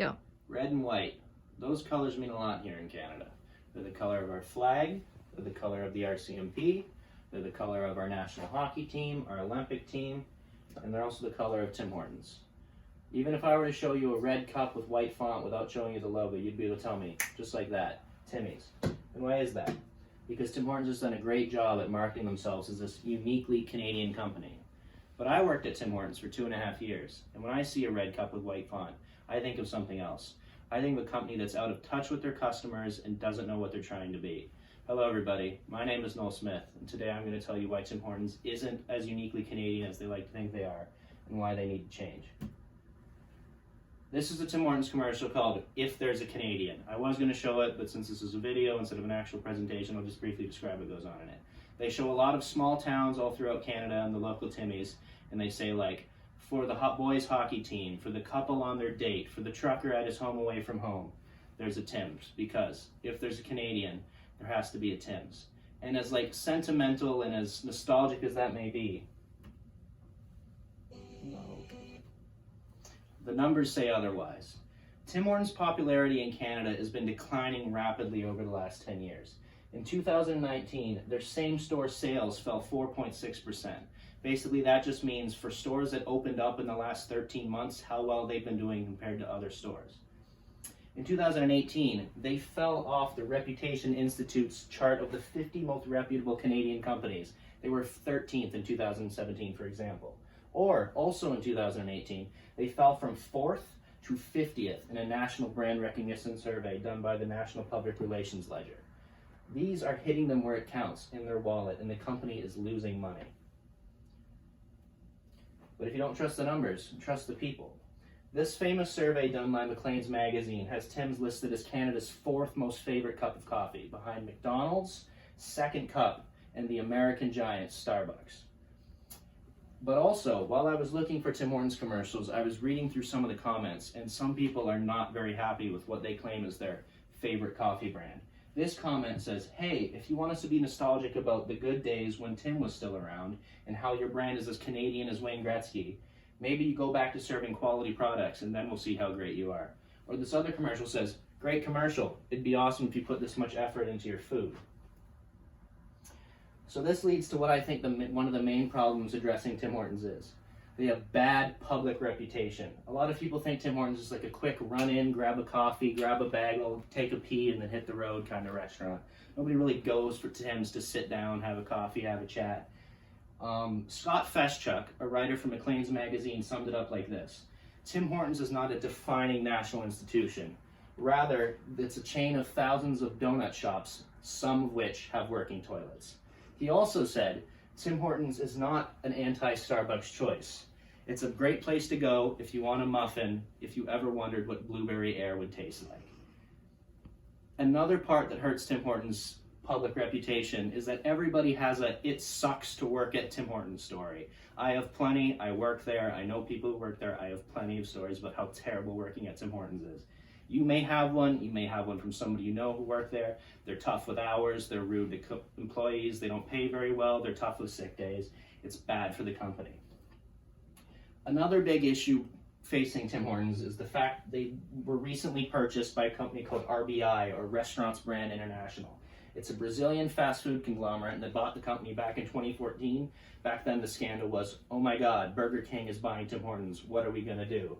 Go. Red and white. Those colors mean a lot here in Canada. They're the color of our flag, they're the color of the RCMP, they're the color of our national hockey team, our Olympic team, and they're also the color of Tim Hortons. Even if I were to show you a red cup with white font without showing you the logo, you'd be able to tell me, just like that, Timmy's. And why is that? Because Tim Hortons has done a great job at marketing themselves as this uniquely Canadian company. But I worked at Tim Hortons for 2.5 years, and when I see a red cup with white font, I think of something else. I think of a company that's out of touch with their customers and doesn't know what they're trying to be. Hello everybody, my name is Noal Smyth, and today I'm going to tell you why Tim Hortons isn't as uniquely Canadian as they like to think they are, and why they need to change. This is a Tim Hortons commercial called If There's a Canadian. I was going to show it, but since this is a video instead of an actual presentation, I'll just briefly describe what goes on in it. They show a lot of small towns all throughout Canada and the local Timmies, and they say like, for the boys hockey team, for the couple on their date, for the trucker at his home away from home, there's a Tim's. Because if there's a Canadian, there has to be a Tim's. And as like sentimental and as nostalgic as that may be, the numbers say otherwise. Tim Hortons' popularity in Canada has been declining rapidly over the last 10 years. In 2019, their same-store sales fell 4.6%. Basically, that just means for stores that opened up in the last 13 months, how well they've been doing compared to other stores. In 2018, they fell off the Reputation Institute's chart of the 50 most reputable Canadian companies. They were 13th in 2017, for example. Or, also in 2018, they fell from 4th to 50th in a national brand recognition survey done by the National Public Relations Ledger. These are hitting them where it counts, in their wallet, and the company is losing money. But if you don't trust the numbers, trust the people. This famous survey done by Maclean's magazine has Tim's listed as Canada's 4th most favorite cup of coffee, behind McDonald's, second cup, and the American giant Starbucks. But also, while I was looking for Tim Hortons commercials, I was reading through some of the comments, and some people are not very happy with what they claim is their favorite coffee brand. This comment says, hey, if you want us to be nostalgic about the good days when Tim was still around and how your brand is as Canadian as Wayne Gretzky, maybe you go back to serving quality products and then we'll see how great you are. Or this other commercial says, great commercial, it'd be awesome if you put this much effort into your food. So this leads to what I think one of the main problems addressing Tim Hortons is. They have bad public reputation. A lot of people think Tim Hortons is like a quick run in, grab a coffee, grab a bagel, take a pee, and then hit the road kind of restaurant. Nobody really goes for Tim's to sit down, have a coffee, have a chat. Scott Feschuk, a writer for Maclean's magazine, summed it up like this. Tim Hortons is not a defining national institution. Rather, it's a chain of thousands of donut shops, some of which have working toilets. He also said, Tim Hortons is not an anti-Starbucks choice. It's a great place to go if you want a muffin, if you ever wondered what blueberry air would taste like. Another part that hurts Tim Hortons' public reputation is that everybody has a "it sucks to work at Tim Hortons" story. I have plenty, I work there, I know people who work there, I have plenty of stories about how terrible working at Tim Hortons is. You may have one from somebody you know who worked there. They're tough with hours, they're rude to employees, they don't pay very well, they're tough with sick days. It's bad for the company. Another big issue facing Tim Hortons is the fact they were recently purchased by a company called RBI, or Restaurants Brand International. It's a Brazilian fast food conglomerate that bought the company back in 2014. Back then the scandal was, oh my God, Burger King is buying Tim Hortons, what are we gonna do?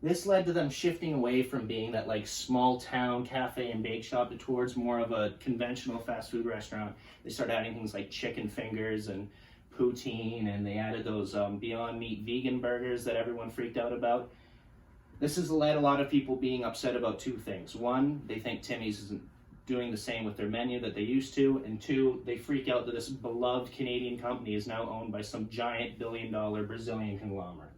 This led to them shifting away from being that like small town cafe and bake shop towards more of a conventional fast food restaurant. They started adding things like chicken fingers and poutine, and they added those Beyond Meat vegan burgers that everyone freaked out about. This has led a lot of people being upset about two things. One, they think Timmy's isn't doing the same with their menu that they used to, and two, they freak out that this beloved Canadian company is now owned by some giant billion-dollar Brazilian conglomerate.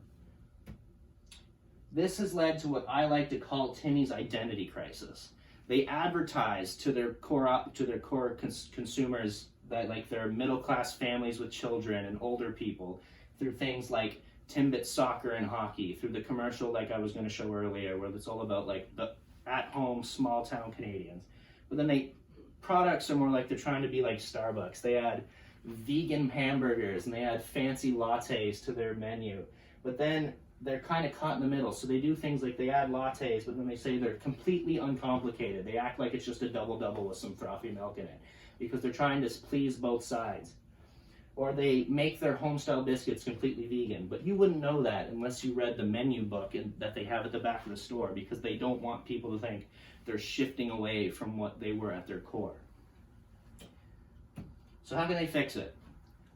This has led to what I like to call Timmy's identity crisis. They advertise to their core consumers that like they're middle-class families with children and older people through things like Timbit soccer and hockey, through the commercial like I was going to show earlier, where it's all about like the at-home small-town Canadians. But then products are more like they're trying to be like Starbucks. They add vegan hamburgers and they add fancy lattes to their menu. But then they're kind of caught in the middle. So they do things like they add lattes, but then they say they're completely uncomplicated. They act like it's just a double-double with some frothy milk in it because they're trying to please both sides. Or they make their home-style biscuits completely vegan, but you wouldn't know that unless you read the menu book that they have at the back of the store, because they don't want people to think they're shifting away from what they were at their core. So how can they fix it?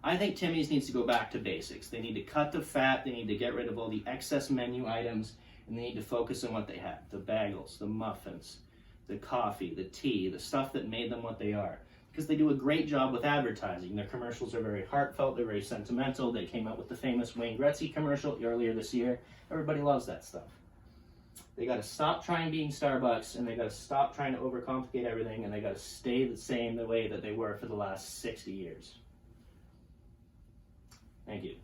I think Timmy's needs to go back to basics. They need to cut the fat, they need to get rid of all the excess menu items, and they need to focus on what they have. The bagels, the muffins, the coffee, the tea, the stuff that made them what they are. Because they do a great job with advertising. Their commercials are very heartfelt, they're very sentimental. They came out with the famous Wayne Gretzky commercial earlier this year. Everybody loves that stuff. They got to stop trying being Starbucks, and they got to stop trying to overcomplicate everything, and they got to stay the same the way that they were for the last 60 years. Thank you.